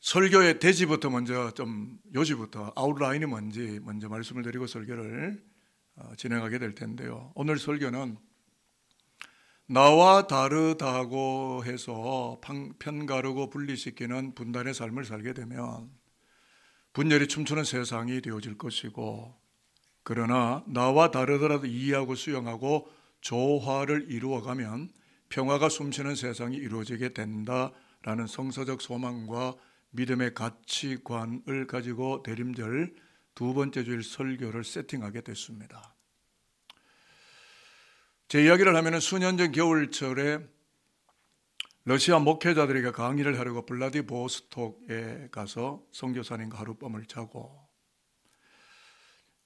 설교의 대지부터 먼저 좀 요지부터 아웃라인이 뭔지 먼저 말씀을 드리고 설교를 진행하게 될 텐데요. 오늘 설교는 나와 다르다고 해서 편가르고 분리시키는 분단의 삶을 살게 되면 분열이 춤추는 세상이 되어질 것이고, 그러나 나와 다르더라도 이해하고 수용하고 조화를 이루어가면 평화가 숨쉬는 세상이 이루어지게 된다라는 성서적 소망과 믿음의 가치관을 가지고 대림절 두 번째 주일 설교를 세팅하게 됐습니다. 제 이야기를 하면 수년 전 겨울철에 러시아 목회자들에게 강의를 하려고 블라디보스톡에 가서 선교사님과 하룻밤을 자고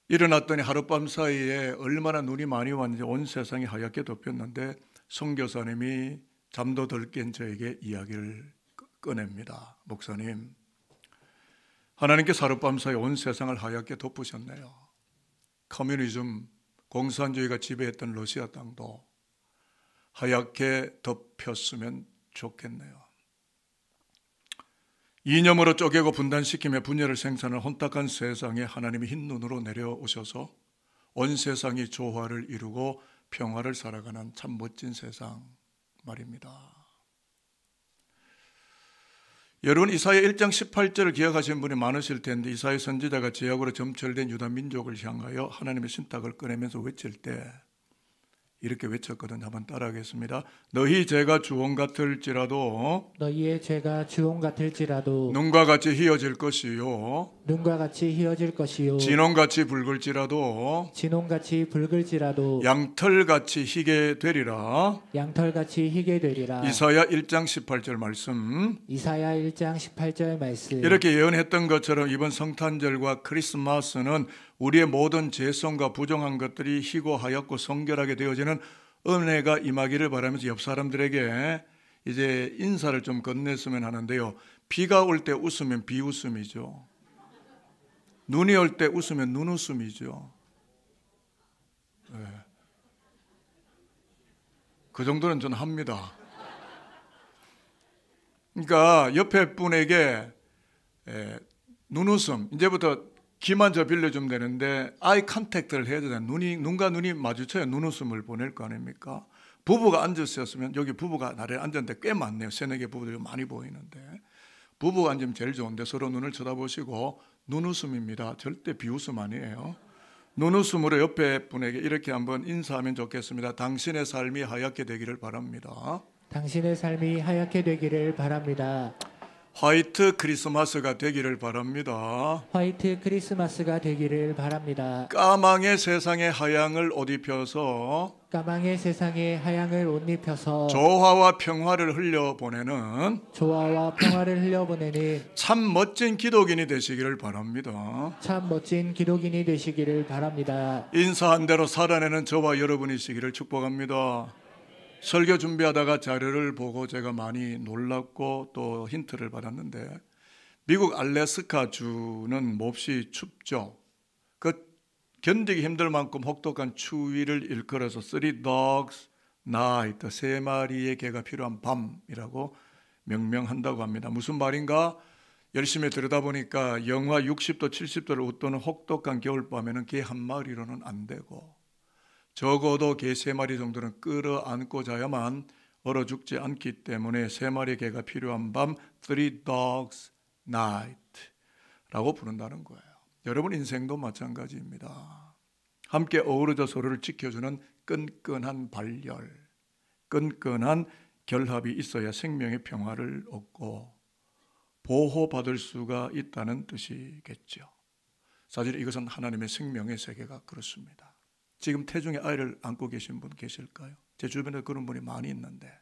일어났더니 하룻밤 사이에 얼마나 눈이 많이 왔는지 온 세상이 하얗게 덮였는데, 선교사님이 잠도 덜 깬 저에게 이야기를 꺼냅니다. 목사님, 하나님께서 하룻밤 사이 온 세상을 하얗게 덮으셨네요. 커뮤니즘, 공산주의가 지배했던 러시아 땅도 하얗게 덮였으면 좋겠네요. 이념으로 쪼개고 분단시키며 분열을 생산하는 혼탁한 세상에 하나님이 흰 눈으로 내려오셔서 온 세상이 조화를 이루고 평화를 살아가는 참 멋진 세상 말입니다. 여러분, 이사야 1장 18절을 기억하시는 분이 많으실 텐데, 이사야 선지자가 죄악으로 점철된 유다 민족을 향하여 하나님의 신탁을 꺼내면서 외칠 때 이렇게 외쳤거든요. 한번 따라하겠습니다. 너희 죄가 주홍 같을지라도 너희의 죄가 주홍 같을지라도 눈과 같이 희어질 것이요 눈과 같이 희어질 것이요 진홍같이 붉을지라도 진홍같이 붉을지라도 양털같이 희게 되리라. 양털같이 희게 되리라. 이사야 1장 18절 말씀. 이사야 1장 18절 말씀. 이렇게 예언했던 것처럼 이번 성탄절과 크리스마스는 우리의 모든 죄성과 부정한 것들이 희고 하얗고 성결하게 되어지는 은혜가 임하기를 바라면서 옆 사람들에게 이제 인사를 좀 건넸으면 하는데요. 비가 올 때 웃으면 비웃음이죠. 눈이 올 때 웃으면 눈웃음이죠. 네. 그 정도는 저는 합니다. 그러니까 옆에 분에게 눈웃음, 이제부터 귀만 저 빌려주면 되는데 아이 컨택트를 해야 되잖아요. 눈과 눈이 마주쳐야 눈웃음을 보낼 거 아닙니까? 부부가 앉으셨으면, 여기 부부가 나를 앉았는데 꽤 많네요. 세네 개 부부들이 많이 보이는데, 부부가 앉으면 제일 좋은데 서로 눈을 쳐다보시고 눈웃음입니다. 절대 비웃음 아니에요. 눈웃음으로 옆에 분에게 이렇게 한번 인사하면 좋겠습니다. 당신의 삶이 하얗게 되기를 바랍니다. 당신의 삶이 하얗게 되기를 바랍니다. 화이트 크리스마스가 되기를 바랍니다. 화이트 크리스마스가 되기를 바랍니다. 까망의 세상의 하양을 옷 입혀서 까망의 세상에 하양을 옷 입혀서 조화와 평화를 흘려보내는 조화와 평화를 흘려보내는 참 멋진 기독인이 되시기를 바랍니다. 참 멋진 기독인이 되시기를 바랍니다. 인사한 대로 살아내는 저와 여러분이시기를 축복합니다. 설교 준비하다가 자료를 보고 제가 많이 놀랐고 또 힌트를 받았는데, 미국 알래스카 주는 몹시 춥죠. 그 견디기 힘들 만큼 혹독한 추위를 일컬어서 Three Dogs Night, 세 마리의 개가 필요한 밤이라고 명명한다고 합니다. 무슨 말인가? 열심히 들여다보니까 영하 60도 70도를 웃도는 혹독한 겨울밤에는 개 한 마리로는 안 되고, 적어도 개 3마리 정도는 끌어안고 자야만 얼어 죽지 않기 때문에 3마리의 개가 필요한 밤, Three Dogs Night 라고 부른다는 거예요. 여러분 인생도 마찬가지입니다. 함께 어우러져 서로를 지켜주는 끈끈한 발열, 끈끈한 결합이 있어야 생명의 평화를 얻고 보호받을 수가 있다는 뜻이겠죠. 사실 이것은 하나님의 생명의 세계가 그렇습니다. 지금 태중에 아이를 안고 계신 분 계실까요? 제 주변에 그런 분이 많이 있는데,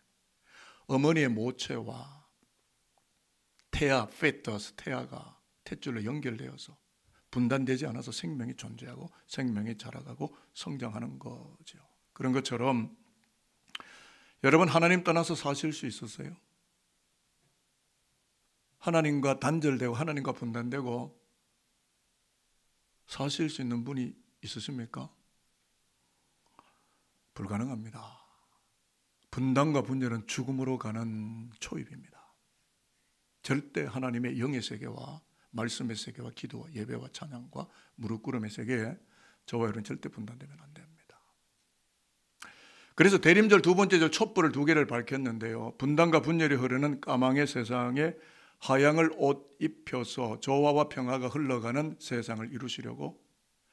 어머니의 모체와 태아, 페터스, 태아가 탯줄로 연결되어서 분단되지 않아서 생명이 존재하고 생명이 자라가고 성장하는 거죠. 그런 것처럼 여러분, 하나님 떠나서 사실 수 있었어요? 하나님과 단절되고 하나님과 분단되고 사실 수 있는 분이 있으십니까? 불가능합니다. 분단과 분열은 죽음으로 가는 초입입니다. 절대 하나님의 영의 세계와 말씀의 세계와 기도와 예배와 찬양과 무릎 꿇음의 세계에 저와 여러분 절대 분단되면 안 됩니다. 그래서 대림절 두 번째 절 촛불을 두 개를 밝혔는데요. 분단과 분열이 흐르는 까망의 세상에 하양을 옷 입혀서 조화와 평화가 흘러가는 세상을 이루시려고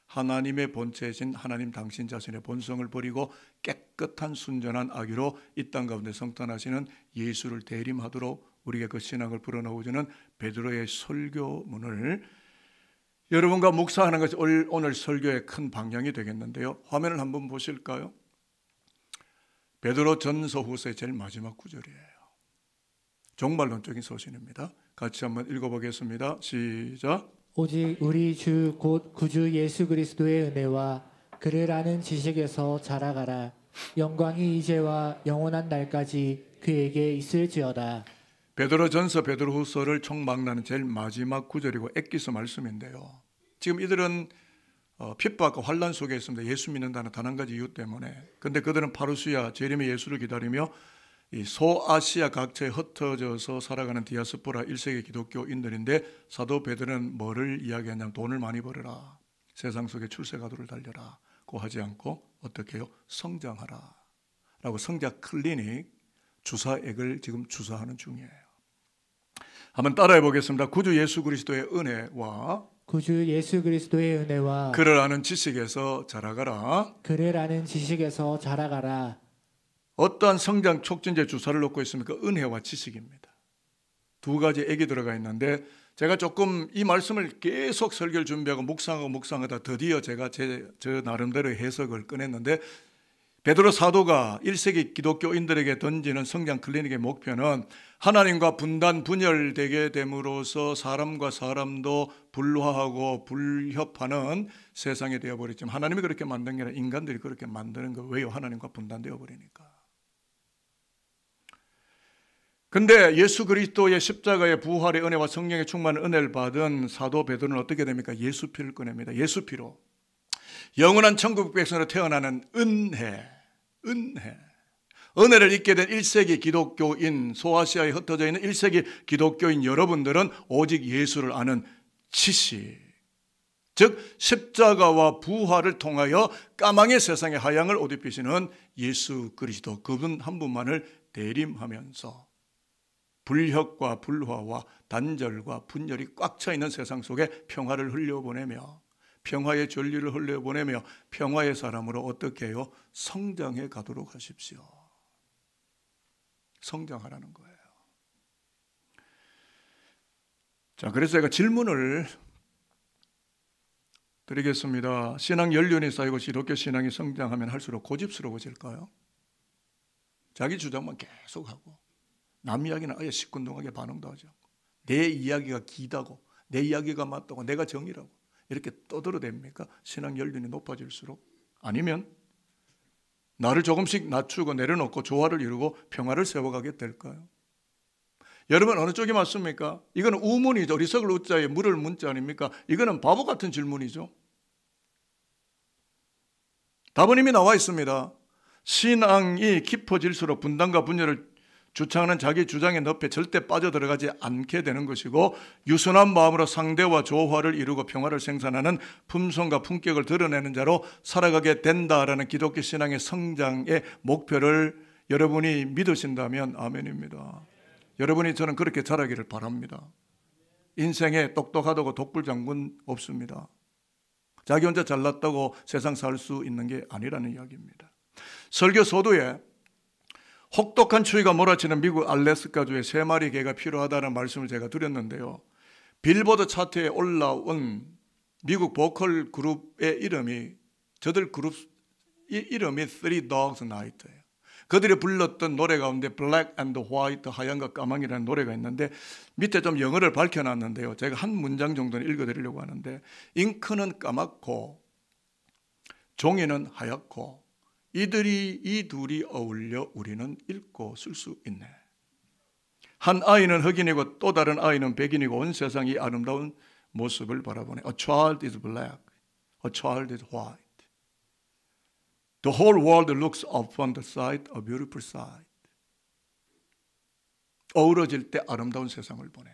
하나님의 본체이신 하나님 당신 자신의 본성을 버리고 깨끗한 순전한 아기로 이 땅 가운데 성탄하시는 예수를 대림하도록 우리에게 그 신앙을 불어넣어주는 베드로의 설교문을 여러분과 묵상하는 것이 오늘 설교의 큰 방향이 되겠는데요. 화면을 한번 보실까요? 베드로 전서 후서의 제일 마지막 구절이에요. 종말론적인 서신입니다. 같이 한번 읽어보겠습니다. 시작. 오직 우리 주 곧 구주 예수 그리스도의 은혜와 그를 아는 지식에서 자라가라. 영광이 이제와 영원한 날까지 그에게 있을지어다. 베드로 전서 베드로 후서를 총망라하는 제일 마지막 구절이고 엑기스 말씀인데요. 지금 이들은 핍박과 환란 속에 있습니다. 예수 믿는다는 단 한 가지 이유 때문에. 근데 그들은 파루시아 재림의 예수를 기다리며 이 소아시아 각처에 흩어져서 살아가는 디아스포라 1세기 기독교인들인데 사도 베드로는 뭐를 이야기하냐면 돈을 많이 벌어라. 세상 속에 출세가도를 달려라. 고 하지 않고 어떻게 해요? 성장하라. 라고 성장 클리닉 주사액을 지금 주사하는 중이에요. 한번 따라해 보겠습니다. 구주 예수 그리스도의 은혜와 구주 예수 그리스도의 은혜와 그를 아는 지식에서 자라가라. 그를 아는 지식에서 자라가라. 어떠한 성장 촉진제 주사를 놓고 있습니까? 은혜와 지식입니다. 두 가지 액이 들어가 있는데 제가 조금 이 말씀을 계속 설교를 준비하고 묵상하다 드디어 제가 저 나름대로의 해석을 꺼냈는데 베드로 사도가 1세기 기독교인들에게 던지는 성장 클리닉의 목표는 하나님과 분단 분열되게 됨으로써 사람과 사람도 불화하고 불협하는 세상이 되어버렸지만 하나님이 그렇게 만든 게 아니라 인간들이 그렇게 만드는 거. 왜요? 하나님과 분단되어 버리니까. 근데 예수 그리스도의 십자가의 부활의 은혜와 성령의 충만한 은혜를 받은 사도 베드로는 어떻게 됩니까? 예수 피를 꺼냅니다. 예수 피로 영원한 천국 백성으로 태어나는 은혜를 잊게 된 1세기 기독교인, 소아시아에 흩어져 있는 1세기 기독교인 여러분들은 오직 예수를 아는 지식, 즉 십자가와 부활을 통하여 까망의 세상의 하양을 옷 입히시는 예수 그리스도, 그분 한 분만을 대림하면서 불협과 불화와 단절과 분열이 꽉 차 있는 세상 속에 평화를 흘려보내며 평화의 전리를 흘려보내며 평화의 사람으로 어떻게 해요? 성장해 가도록 하십시오. 성장하라는 거예요. 자, 그래서 제가 질문을 드리겠습니다. 신앙 연륜이 쌓이고 기독교 신앙이 성장하면 할수록 고집스러워질까요? 자기 주장만 계속하고 남 이야기는 아예 시큰둥하게 반응도 하지 않고 내 이야기가 기다고 내 이야기가 맞다고 내가 정이라고 이렇게 떠들어댑니까? 신앙 연륜이 높아질수록? 아니면 나를 조금씩 낮추고 내려놓고 조화를 이루고 평화를 세워가게 될까요? 여러분 어느 쪽이 맞습니까? 이거는 우문이죠. 리석을 우자에 물을 문자 아닙니까? 이거는 바보 같은 질문이죠. 답은 이미 나와 있습니다. 신앙이 깊어질수록 분단과 분열을 주창하는 자기 주장의 늪에 절대 빠져들어가지 않게 되는 것이고 유순한 마음으로 상대와 조화를 이루고 평화를 생산하는 품성과 품격을 드러내는 자로 살아가게 된다라는 기독교 신앙의 성장의 목표를 여러분이 믿으신다면 아멘입니다. 여러분이 저는 그렇게 자라기를 바랍니다. 인생에 똑똑하다고 독불장군 없습니다. 자기 혼자 잘났다고 세상 살 수 있는 게 아니라는 이야기입니다. 설교 서두에 혹독한 추위가 몰아치는 미국 알래스카주에 3마리 개가 필요하다는 말씀을 제가 드렸는데요. 빌보드 차트에 올라온 미국 보컬 그룹의 이름이 저들 그룹 이름이 Three Dogs Night예요. 그들이 불렀던 노래 가운데 Black and White, 하얀과 까망이라는 노래가 있는데 밑에 좀 영어를 밝혀놨는데요. 제가 한 문장 정도는 읽어드리려고 하는데 잉크는 까맣고 종이는 하얗고 이 둘이 어울려 우리는 읽고 쓸 수 있네. 한 아이는 흑인이고 또 다른 아이는 백인이고 온 세상이 아름다운 모습을 바라보네. A child is black, a child is white. The whole world looks upon the sight, a beautiful sight. 어우러질 때 아름다운 세상을 보내.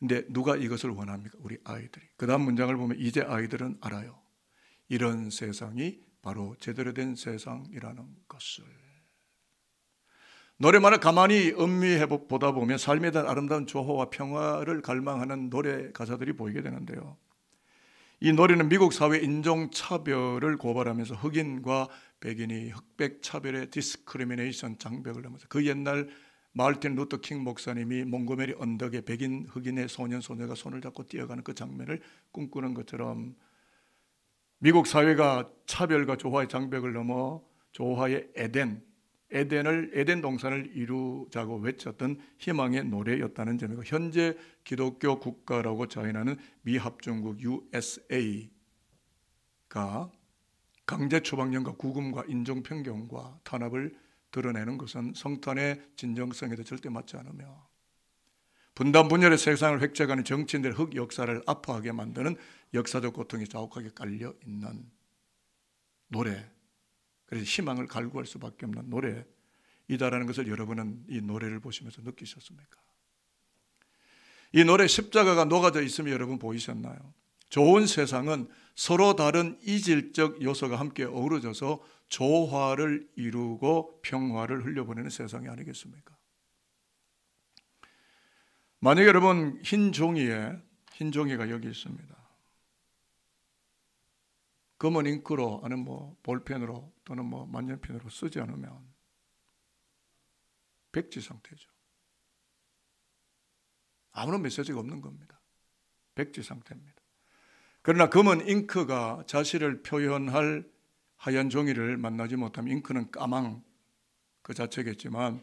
근데 누가 이것을 원합니까? 우리 아이들이. 그 다음 문장을 보면 이제 아이들은 알아요. 이런 세상이 바로 제대로 된 세상이라는 것을. 노래만을 가만히 음미해 보다 보면 삶에 대한 아름다운 조화와 평화를 갈망하는 노래 가사들이 보이게 되는데요. 이 노래는 미국 사회 인종차별을 고발하면서 흑인과 백인이 흑백 차별의 디스크리미네이션 장벽을 넘어서 그 옛날 마르틴 루터 킹 목사님이 몽고메리 언덕에 백인 흑인의 소년 소녀가 손을 잡고 뛰어가는 그 장면을 꿈꾸는 것처럼 미국 사회가 차별과 조화의 장벽을 넘어 조화의 에덴 동산을 이루자고 외쳤던 희망의 노래였다는 점이고, 현재 기독교 국가라고 자인하는 미합중국 USA가 강제 추방령과 구금과 인종편견과 탄압을 드러내는 것은 성탄의 진정성에도 절대 맞지 않으며 분단 분열의 세상을 획책하는 정치인들의 흑 역사를 아파하게 만드는 역사적 고통이 자욱하게 깔려 있는 노래, 그래서 희망을 갈구할 수밖에 없는 노래이다라는 것을 여러분은 이 노래를 보시면서 느끼셨습니까? 이 노래 십자가가 녹아져 있으면 여러분 보이셨나요? 좋은 세상은 서로 다른 이질적 요소가 함께 어우러져서 조화를 이루고 평화를 흘려보내는 세상이 아니겠습니까? 만약에 여러분 흰 종이가 여기 있습니다. 검은 잉크로 아니면 볼펜으로 또는 만년필으로 쓰지 않으면 백지 상태죠. 아무런 메시지가 없는 겁니다. 백지 상태입니다. 그러나 검은 잉크가 자신을 표현할 하얀 종이를 만나지 못하면 잉크는 까망 그 자체겠지만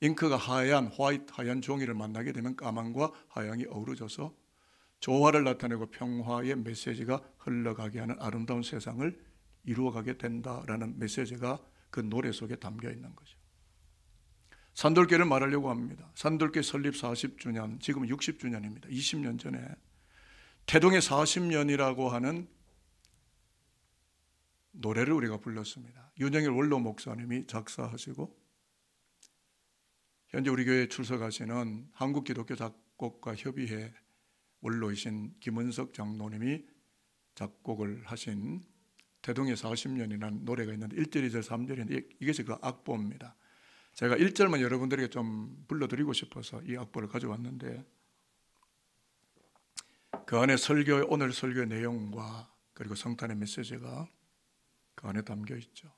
잉크가 하얀 종이를 만나게 되면 까망과 하얀이 어우러져서 조화를 나타내고 평화의 메시지가 흘러가게 하는 아름다운 세상을 이루어가게 된다라는 메시지가 그 노래 속에 담겨 있는 거죠. 산돌교를 말하려고 합니다. 산돌교 설립 40주년, 지금 60주년입니다. 20년 전에 태동의 40년이라고 하는 노래를 우리가 불렀습니다. 윤영일 원로 목사님이 작사하시고 현재 우리 교회에 출석하시는 한국기독교 작곡가 협의회 원로이신 김은석 장로님이 작곡을 하신 태동의 40년이라는 노래가 있는데 1절, 2절, 3절인데 이것이 그 악보입니다. 제가 1절만 여러분들에게 좀 불러드리고 싶어서 이 악보를 가져왔는데 그 안에 오늘 설교의 내용과 그리고 성탄의 메시지가 그 안에 담겨 있죠.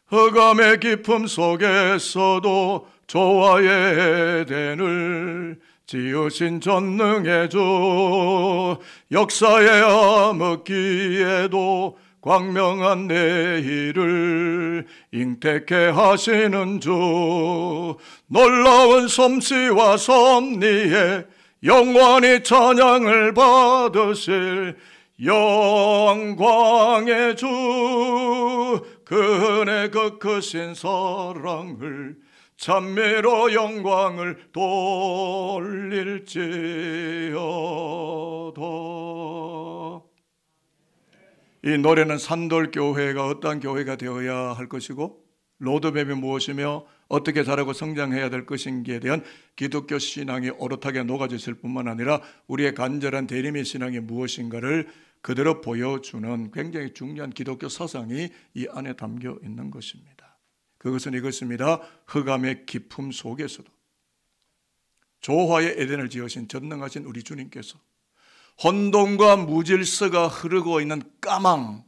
흑암의 깊음 속에서도 조화의 에덴을 지으신 전능의 주, 역사의 암흑기에도 광명한 내일을 잉태케 하시는 주, 놀라운 솜씨와 섭리에 영원히 찬양을 받으실 영광의 주, 그네 그 크신 사랑을 찬미로 영광을 돌릴지어다. 이 노래는 산돌교회가 어떠한 교회가 되어야 할 것이고 로드맵이 무엇이며 어떻게 자라고 성장해야 될 것인지에 대한 기독교 신앙이 오롯하게 녹아졌을 뿐만 아니라 우리의 간절한 대림의 신앙이 무엇인가를 그대로 보여주는 굉장히 중요한 기독교 사상이 이 안에 담겨 있는 것입니다. 그것은 이것입니다. 흑암의 깊음 속에서도 조화의 에덴을 지으신 전능하신 우리 주님께서 혼돈과 무질서가 흐르고 있는 까망의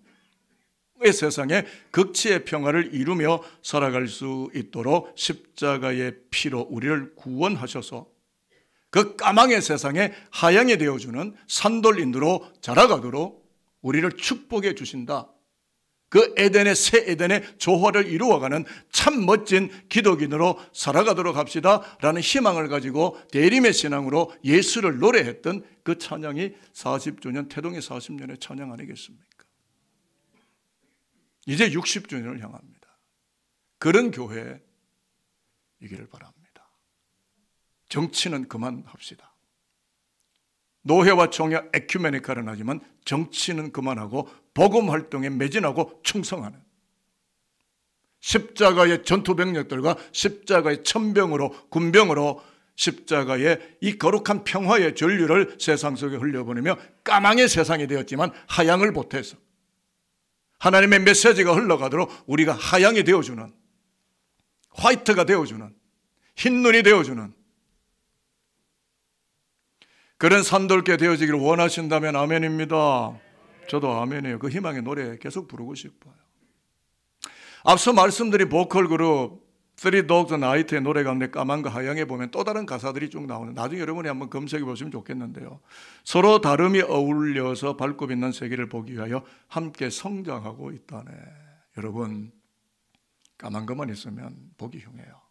세상에 극치의 평화를 이루며 살아갈 수 있도록 십자가의 피로 우리를 구원하셔서 그 까망의 세상에 하양이 되어주는 산돌인으로 자라가도록 우리를 축복해 주신다. 그 새 에덴의 조화를 이루어가는 참 멋진 기독인으로 살아가도록 합시다 라는 희망을 가지고 대림의 신앙으로 예수를 노래했던 그 찬양이 40주년 태동의 40년의 찬양 아니겠습니까? 이제 60주년을 향합니다. 그런 교회이기를 바랍니다. 정치는 그만합시다. 노회와 총회 에큐메니카는 하지만 정치는 그만하고 복음 활동에 매진하고 충성하는 십자가의 전투병력들과 십자가의 천병으로 군병으로 십자가의 이 거룩한 평화의 전류를 세상 속에 흘려보내며 까망의 세상이 되었지만 하양을 보태서 하나님의 메시지가 흘러가도록 우리가 하양이 되어주는, 화이트가 되어주는, 흰눈이 되어주는 그런 산돌게 되어지기를 원하신다면 아멘입니다. 저도 아멘이에요. 그 희망의 노래 계속 부르고 싶어요. 앞서 말씀드린 보컬 그룹 Three Dogs Night의 노래 가운데 까만과 하양에 보면 또 다른 가사들이 쭉 나오는, 나중에 여러분이 한번 검색해 보시면 좋겠는데요. 서로 다름이 어울려서 밝고 빛난 세계를 보기 위하여 함께 성장하고 있다네. 여러분, 까만 것만 있으면 보기 흉해요.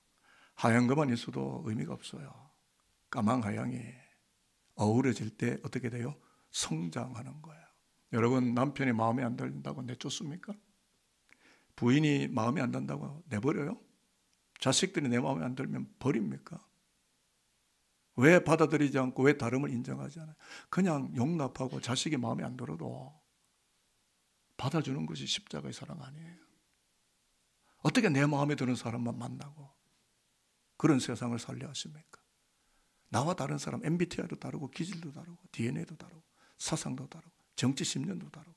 하얀 것만 있어도 의미가 없어요. 까만 하양이 어우러질 때 어떻게 돼요? 성장하는 거예요. 여러분, 남편이 마음에 안 든다고 내쫓습니까? 부인이 마음에 안 든다고 내버려요? 자식들이 내 마음에 안 들면 버립니까? 왜 받아들이지 않고 왜 다름을 인정하지 않아요? 그냥 용납하고 자식이 마음에 안 들어도 받아주는 것이 십자가의 사랑 아니에요. 어떻게 내 마음에 드는 사람만 만나고 그런 세상을 살려 하십니까? 나와 다른 사람, MBTI도 다르고 기질도 다르고 DNA도 다르고 사상도 다르고 정치 신념도 다르고,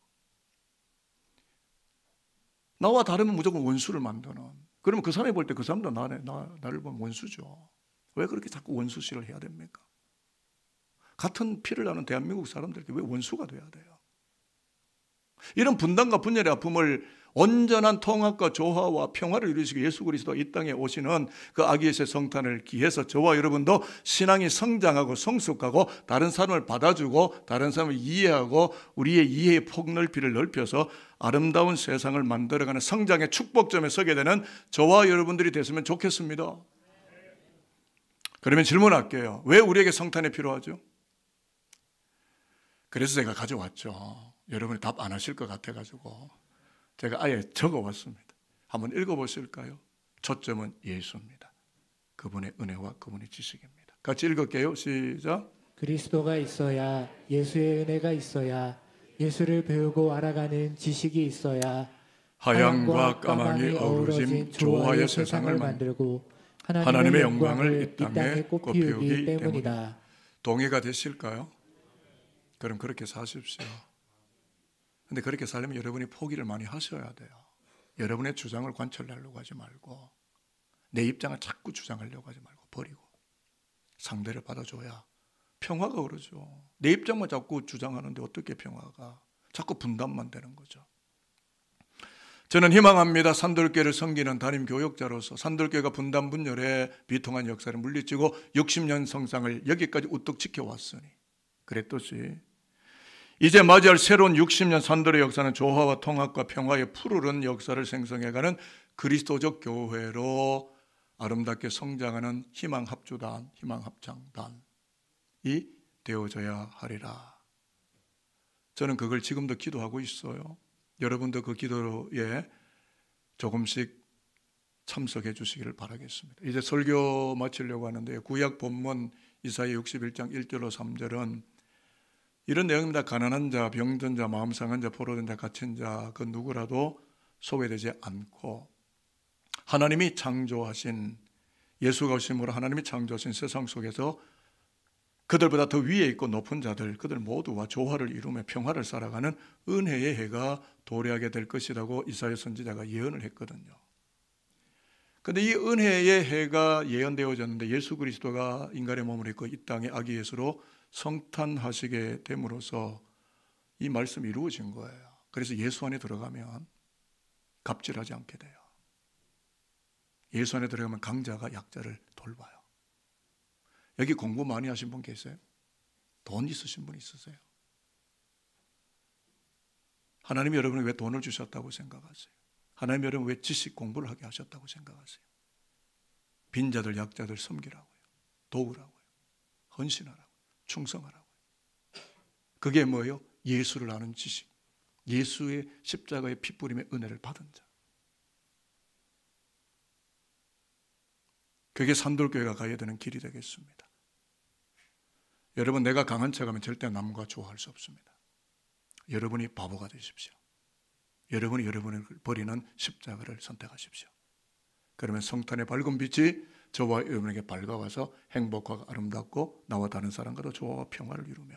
나와 다르면 무조건 원수를 만드는, 그러면 그 사람이 볼 때 그 사람도 나를 보면 원수죠. 왜 그렇게 자꾸 원수시를 해야 됩니까? 같은 피를 나는 대한민국 사람들에게 왜 원수가 돼야 돼요? 이런 분단과 분열의 아픔을 온전한 통합과 조화와 평화를 이루시기 예수 그리스도 이 땅에 오시는 그 아기예수의 성탄을 기해서 저와 여러분도 신앙이 성장하고 성숙하고 다른 사람을 받아주고 다른 사람을 이해하고 우리의 이해의 폭넓이를 넓혀서 아름다운 세상을 만들어가는 성장의 축복점에 서게 되는 저와 여러분들이 됐으면 좋겠습니다. 그러면 질문할게요. 왜 우리에게 성탄이 필요하죠? 그래서 제가 가져왔죠. 여러분이 답 안 하실 것 같아가지고 제가 아예 적어왔습니다. 한번 읽어보실까요? 초점은 예수입니다. 그분의 은혜와 그분의 지식입니다. 같이 읽을게요. 시작. 그리스도가 있어야 예수의 은혜가 있어야 예수를 배우고 알아가는 지식이 있어야 하양과 까망이 어우러진 조화의 세상을 만들고 하나님의 영광을 이 땅에 꽃피우기 때문이다. 동의가 되실까요? 그럼 그렇게 사십시오. 근데 그렇게 살려면 여러분이 포기를 많이 하셔야 돼요. 여러분의 주장을 관철하려고 하지 말고 내 입장을 자꾸 주장하려고 하지 말고 버리고 상대를 받아줘야 평화가 오르죠. 내 입장만 자꾸 주장하는데 어떻게 평화가, 자꾸 분단만 되는 거죠. 저는 희망합니다. 산돌교회를 섬기는 담임 교역자로서 산돌교회가 분단 분열에 비통한 역사를 물리치고 60년 성상을 여기까지 우뚝 지켜왔으니 그랬듯이 이제 맞이할 새로운 60년 산돌의 역사는 조화와 통합과 평화의 푸르른 역사를 생성해가는 그리스도적 교회로 아름답게 성장하는 희망합주단, 희망합장단이 되어져야 하리라. 저는 그걸 지금도 기도하고 있어요. 여러분도 그 기도에 조금씩 참석해 주시기를 바라겠습니다. 이제 설교 마치려고 하는데 구약 본문 이사야 61장 1절로 3절은 이런 내용입니다. 가난한 자, 병든 자, 마음 상한 자, 포로된 자, 갇힌 자 그 누구라도 소외되지 않고 하나님이 창조하신, 예수가 오심으로 하나님이 창조하신 세상 속에서 그들보다 더 위에 있고 높은 자들, 그들 모두와 조화를 이루며 평화를 살아가는 은혜의 해가 도래하게 될 것이라고 이사야 선지자가 예언을 했거든요. 그런데 이 은혜의 해가 예언되어졌는데 예수 그리스도가 인간의 몸을 입고 이 땅에 아기 예수로 성탄하시게 됨으로써 이 말씀이 이루어진 거예요. 그래서 예수 안에 들어가면 갑질하지 않게 돼요. 예수 안에 들어가면 강자가 약자를 돌봐요. 여기 공부 많이 하신 분 계세요? 돈 있으신 분 있으세요? 하나님이 여러분에게 왜 돈을 주셨다고 생각하세요? 하나님이 여러분 왜 지식 공부를 하게 하셨다고 생각하세요? 빈자들 약자들 섬기라고요. 도우라고요. 헌신하라고요. 충성하라고요. 그게 뭐예요? 예수를 아는 지식, 예수의 십자가의 피뿌림의 은혜를 받은 자. 그게 산돌교회가 가야 되는 길이 되겠습니다. 여러분, 내가 강한 척하면 절대 남과 조화할 수 없습니다. 여러분이 바보가 되십시오. 여러분이 여러분을 버리는 십자가를 선택하십시오. 그러면 성탄의 밝은 빛이 저와 여러분에게 밝아와서 행복하고 아름답고 나와 다른 사람과도 조화와 평화를 이루며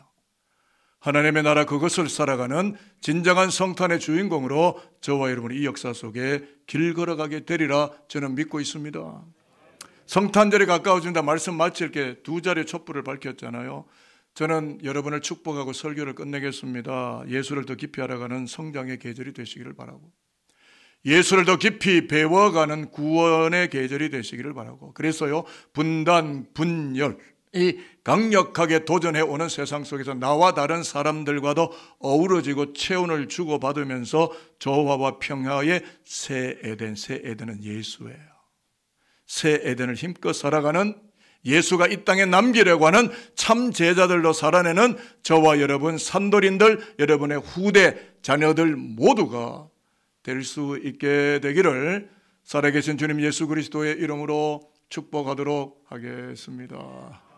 하나님의 나라 그것을 살아가는 진정한 성탄의 주인공으로 저와 여러분이 이 역사 속에 길 걸어가게 되리라 저는 믿고 있습니다. 성탄절이 가까워진다 말씀 마치 이렇게 두 자리의 촛불을 밝혔잖아요. 저는 여러분을 축복하고 설교를 끝내겠습니다. 예수를 더 깊이 알아가는 성장의 계절이 되시기를 바라고 예수를 더 깊이 배워가는 구원의 계절이 되시기를 바라고 그래서요 분단, 분열 이 강력하게 도전해오는 세상 속에서 나와 다른 사람들과도 어우러지고 체온을 주고받으면서 조화와 평화의 새 에덴, 새 에덴은 예수예요. 새 에덴을 힘껏 살아가는 예수가 이 땅에 남기려고 하는 참 제자들로 살아내는 저와 여러분 산돌인들, 여러분의 후대 자녀들 모두가 될 수 있게 되기를 살아계신 주님 예수 그리스도의 이름으로 축복하도록 하겠습니다.